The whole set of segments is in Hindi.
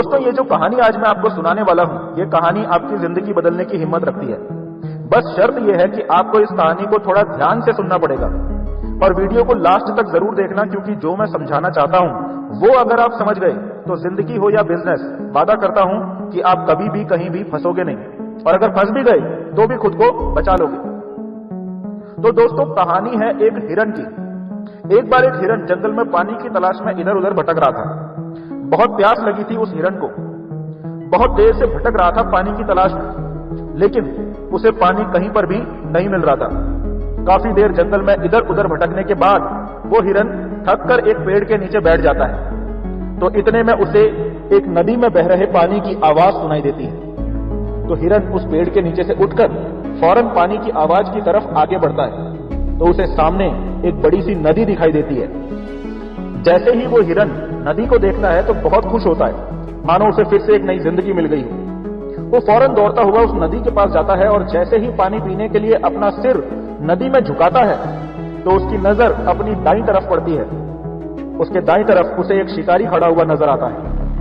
दोस्तों, ये जो कहानी आज मैं आपको सुनाने वाला हूं, ये कहानी आपकी जिंदगी बदलने की हिम्मत रखती है। बस शर्त यह है कि आपको इस कहानी को थोड़ा ध्यान से सुनना पड़ेगा और वीडियो को लास्ट तक जरूर देखना, क्योंकि जो मैं समझाना चाहता हूं वो अगर आप समझ गए तो जिंदगी हो या बिजनेस, वादा करता हूं कि आप कभी भी कहीं भी फंसोगे नहीं, और अगर फंस भी गए तो भी खुद को बचा लोगे। तो दोस्तों, कहानी है एक हिरन की। एक बार एक हिरन जंगल में पानी की तलाश में इधर उधर भटक रहा था। बहुत प्यास लगी थी उस हिरन को। बहुत देर से भटक रहा था पानी की तलाश में, लेकिन उसे पानी कहीं पर भी नहीं मिल रहा था। काफी देर जंगल में इधर उधर भटकने के बाद वो हिरन थक कर एक पेड़ के नीचे बैठ जाता है। तो इतने में उसे एक नदी में बह रहे पानी की आवाज सुनाई देती है। तो हिरन उस पेड़ के नीचे से उठकर फौरन पानी की आवाज की तरफ आगे बढ़ता है। तो उसे सामने एक बड़ी सी नदी दिखाई देती है। जैसे ही वो हिरन नदी को देखता है तो बहुत खुश होता है, मानो उसे फिर से एक नई जिंदगी मिल गई हो। वो फौरन दौड़ता हुआ उस नदी के पास जाता है और जैसे ही पानी पीने के लिए अपना सिर नदी में झुकाता है तो उसकी नजर अपनी दाईं तरफ पड़ती है। उसके दाईं तरफ उसे एक शिकारी खड़ा हुआ नजर आता है,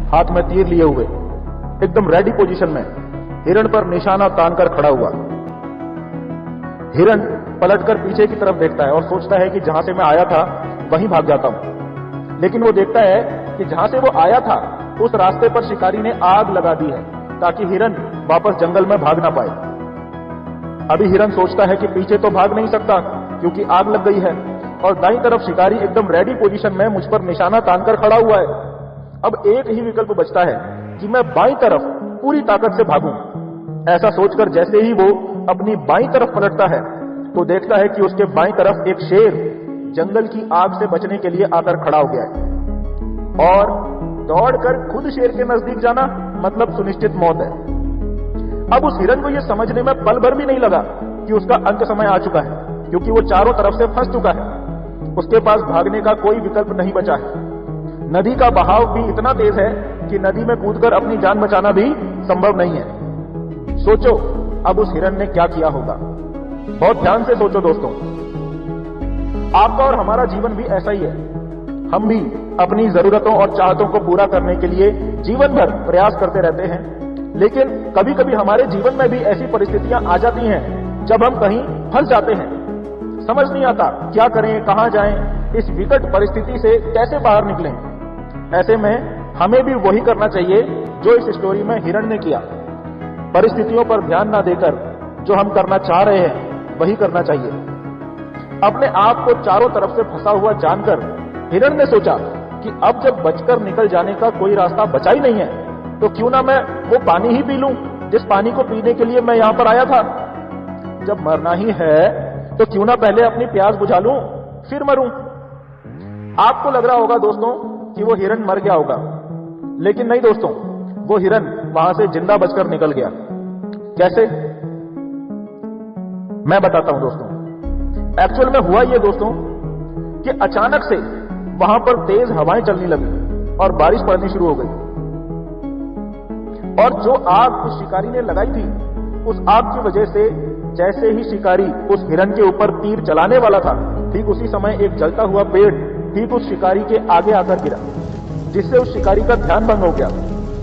हाथ में तीर लिए हुए, एकदम रेडी पोजीशन में, हिरन पर निशाना तानकर खड़ा हुआ। हिरन पलटकर पीछे की तरफ देखता है और सोचता है कि जहां से मैं आया था वहीं भाग जाता हूं। लेकिन वो देखता है कि जहां से वो आया था उस रास्ते पर शिकारी ने आग लगा दी है, ताकि हिरन वापस जंगल में भाग ना पाए। अभी हिरन सोचता है कि पीछे तो भाग नहीं सकता क्योंकि आग लग गई है, और दाईं तरफ शिकारी एकदम रेडी पोजीशन में मुझ पर निशाना तानकर खड़ा हुआ है। अब एक ही विकल्प बचता है कि मैं बाईं तरफ पूरी ताकत से भागूं। ऐसा सोचकर जैसे ही वो अपनी बाईं तरफ पलटता है तो देखता है कि उसके बाईं तरफ एक शेर जंगल की आग से बचने के लिए आकर खड़ा हो गया है, और दौड़कर खुद शेर के नजदीक जाना मतलब सुनिश्चित मौत है। अब उस हिरन को यह समझने में पल भर भी नहीं लगा कि उसका अंत समय आ चुका है, क्योंकि वो चारों तरफ से फंस चुका है। उसके पास भागने का कोई विकल्प नहीं बचा है। नदी का बहाव भी इतना तेज है कि नदी में कूदकर अपनी जान बचाना भी संभव नहीं है। सोचो अब उस हिरन ने क्या किया होगा। बहुत ध्यान से सोचो दोस्तों। आपका और हमारा जीवन भी ऐसा ही है। हम भी अपनी जरूरतों और चाहतों को पूरा करने के लिए जीवन भर प्रयास करते रहते हैं, लेकिन कभी कभी हमारे जीवन में भी ऐसी परिस्थितियां आ जाती हैं जब हम कहीं फंस जाते हैं। समझ नहीं आता क्या करें, कहां जाएं, इस विकट परिस्थिति से कैसे बाहर निकलें। ऐसे में हमें भी वही करना चाहिए जो इस स्टोरी में हिरन ने किया। परिस्थितियों पर ध्यान ना देकर जो हम करना चाह रहे हैं वही करना चाहिए। अपने आप को चारों तरफ से फंसा हुआ जानकर हिरन ने सोचा कि अब जब बचकर निकल जाने का कोई रास्ता बचा ही नहीं है, तो क्यों ना मैं वो पानी ही पी लूं जिस पानी को पीने के लिए मैं यहां पर आया था। जब मरना ही है तो क्यों ना पहले अपनी प्यास बुझा लूं, फिर मरूं। आपको लग रहा होगा दोस्तों कि वो हिरन मर गया होगा, लेकिन नहीं दोस्तों, वो हिरन वहां से जिंदा बचकर निकल गया। कैसे? मैं बताता हूं दोस्तों। एक्चुअल में हुआ ये दोस्तों कि अचानक से वहां पर तेज हवाएं चलने लगी और बारिश पड़नी शुरू हो गई, और जो आग उस शिकारी ने लगाई थी, उस आग की वजह से जैसे ही शिकारी उस हिरन के ऊपर तीर चलाने वाला था, ठीक उसी समय एक जलता हुआ पेड़ ठीक उस शिकारी के आगे आकर गिरा, जिससे उस शिकारी का ध्यान भंग हो गया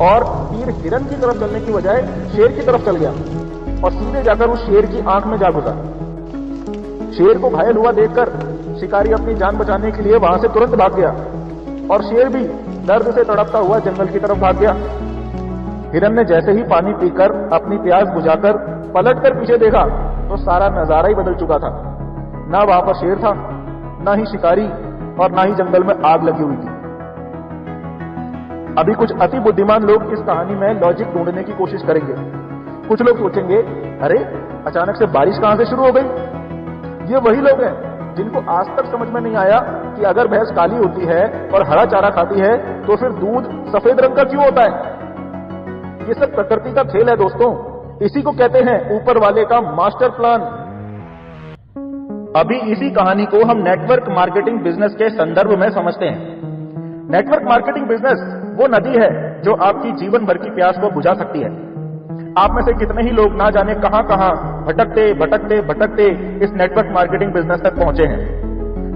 और तीर हिरन की तरफ चलने की बजाय शेर की तरफ चल गया और सीधे जाकर उस शेर की आंख में जा घुसा। शेर को घायल हुआ देखकर शिकारी अपनी जान बचाने के लिए वहां से तुरंत भाग गया, और शेर भी दर्द से तड़पता हुआ जंगल की तरफ भाग गया। हिरन ने जैसे ही पानी पीकर अपनी प्यास बुझाकर पलटकर पीछे देखा तो सारा नजारा ही बदल चुका था। ना वहां पर शेर था, ना ही शिकारी, और ना ही जंगल में आग लगी हुई थी। अभी कुछ अति बुद्धिमान लोग इस कहानी में लॉजिक ढूंढने की कोशिश करेंगे। कुछ लोग सोचेंगे, अरे अचानक से बारिश कहां से शुरू हो गई। ये वही लोग हैं जिनको आज तक समझ में नहीं आया कि अगर भैंस काली होती है और हरा चारा खाती है तो फिर दूध सफेद रंग का क्यों होता है। ये सब प्रकृति का खेल है दोस्तों। इसी को कहते हैं ऊपर वाले का मास्टर प्लान। अभी इसी कहानी को हम नेटवर्क मार्केटिंग बिजनेस के संदर्भ में समझते हैं। नेटवर्क मार्केटिंग बिजनेस वो नदी है जो आपकी जीवन भर की प्यास को बुझा सकती है। आप में से कितने ही लोग ना जाने कहां कहां भटकते भटकते भटकते इस नेटवर्क मार्केटिंग बिजनेस तक पहुंचे हैं।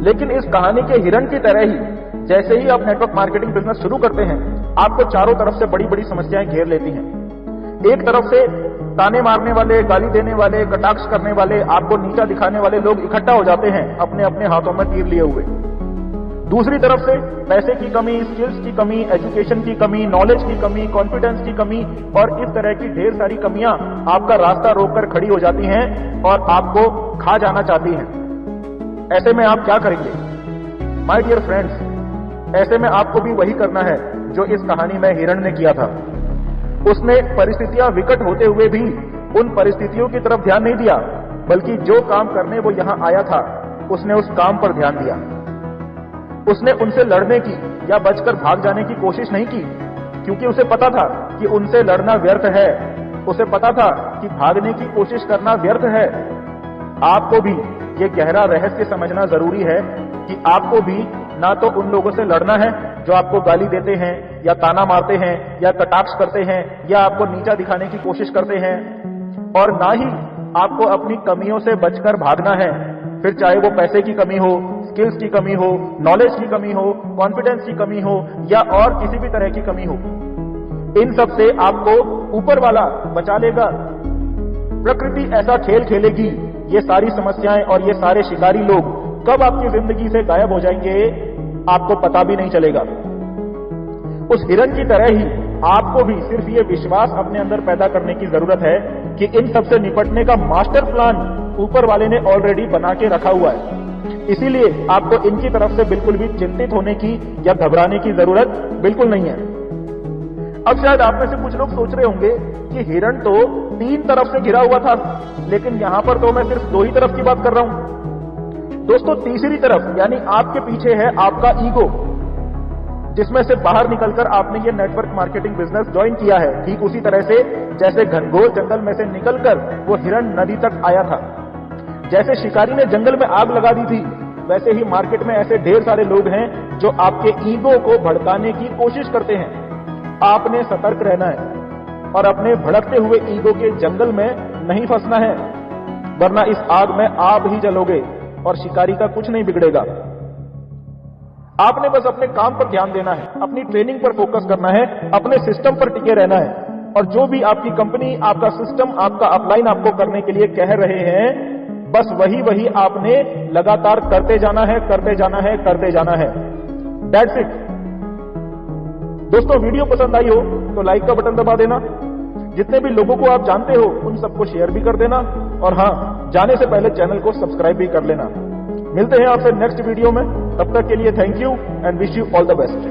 लेकिन इस कहानी के हिरन की तरह ही जैसे ही आप नेटवर्क मार्केटिंग बिजनेस शुरू करते हैं आपको चारों तरफ से बड़ी बड़ी समस्याएं घेर लेती हैं। एक तरफ से ताने मारने वाले, गाली देने वाले, कटाक्ष करने वाले, आपको नीचा दिखाने वाले लोग इकट्ठा हो जाते हैं अपने अपने हाथों में तीर लिए हुए। दूसरी तरफ से पैसे की कमी, स्किल्स की कमी, एजुकेशन की कमी, नॉलेज की कमी, कॉन्फिडेंस की कमी और इस तरह की ढेर सारी कमियां आपका रास्ता रोककर खड़ी हो जाती हैं और आपको खा जाना चाहती हैं। ऐसे में आप क्या करेंगे? माय डियर फ्रेंड्स, ऐसे में आपको भी वही करना है जो इस कहानी में हिरण ने किया था। उसने परिस्थितियां विकट होते हुए भी उन परिस्थितियों की तरफ ध्यान नहीं दिया, बल्कि जो काम करने वो यहां आया था उसने उस काम पर ध्यान दिया। उसने उनसे लड़ने की या बचकर भाग जाने की कोशिश नहीं की, क्योंकि उसे पता था कि उनसे लड़ना व्यर्थ है। उसे पता था कि भागने की कोशिश करना व्यर्थ है। आपको भी ये गहरा रहस्य समझना जरूरी है कि आपको भी ना तो उन लोगों से लड़ना है जो आपको गाली देते हैं या ताना मारते हैं या कटाक्ष करते हैं या आपको नीचा दिखाने की कोशिश करते हैं, और ना ही आपको अपनी कमियों से बचकर भागना है, फिर चाहे वो पैसे की कमी हो, स्किल्स की कमी हो, नॉलेज की कमी हो, कॉन्फिडेंस की कमी हो या और किसी भी तरह की कमी हो। इन सब से आपको ऊपर वाला बचा लेगा। प्रकृति ऐसा खेल खेलेगी, ये सारी समस्याएं और ये सारे शिकारी लोग कब आपकी जिंदगी से गायब हो जाएंगे आपको पता भी नहीं चलेगा। उस हिरण की तरह ही आपको भी सिर्फ ये विश्वास अपने अंदर पैदा करने की जरूरत है कि इन सब से निपटने का मास्टर प्लान ऊपर वाले ने ऑलरेडी बना के रखा हुआ है। इसीलिए आपको इनकी तरफ से बिल्कुल भी चिंतित होने की या घबराने की जरूरत बिल्कुल नहीं है। अब शायद आप में से कुछ लोग सोच रहे होंगे कि हिरण तो 3 तरफ से घिरा हुआ था, लेकिन यहां पर तो मैं सिर्फ 2 ही तरफ की बात कर रहा हूं। दोस्तों, तीसरी तरफ यानी आपके पीछे है आपका ईगो, जिसमें से बाहर निकलकर आपने ये नेटवर्क मार्केटिंग बिजनेस ज्वाइन किया है। ठीक उसी तरह से जैसे घनघोर जंगल में से निकलकर वो हिरण नदी तक आया था। जैसे शिकारी ने जंगल में आग लगा दी थी, वैसे ही मार्केट में ऐसे ढेर सारे लोग हैं जो आपके ईगो को भड़काने की कोशिश करते हैं। आपने सतर्क रहना है और अपने भड़कते हुए ईगो के जंगल में नहीं फंसना है, वरना इस आग में आप ही जलोगे और शिकारी का कुछ नहीं बिगड़ेगा। आपने बस अपने काम पर ध्यान देना है, अपनी ट्रेनिंग पर फोकस करना है, अपने सिस्टम पर टिके रहना है, और जो भी आपकी कंपनी, आपका सिस्टम, आपका अपलाइन आपको करने के लिए कह रहे हैं, बस वही आपने लगातार करते जाना है, करते जाना है, करते जाना है। That's it. दोस्तों, वीडियो पसंद आई हो तो लाइक का बटन दबा देना। जितने भी लोगों को आप जानते हो उन सबको शेयर भी कर देना, और हां, जाने से पहले चैनल को सब्सक्राइब भी कर लेना। मिलते हैं आपसे नेक्स्ट वीडियो में। तब तक के लिए thank you and wish you all the best.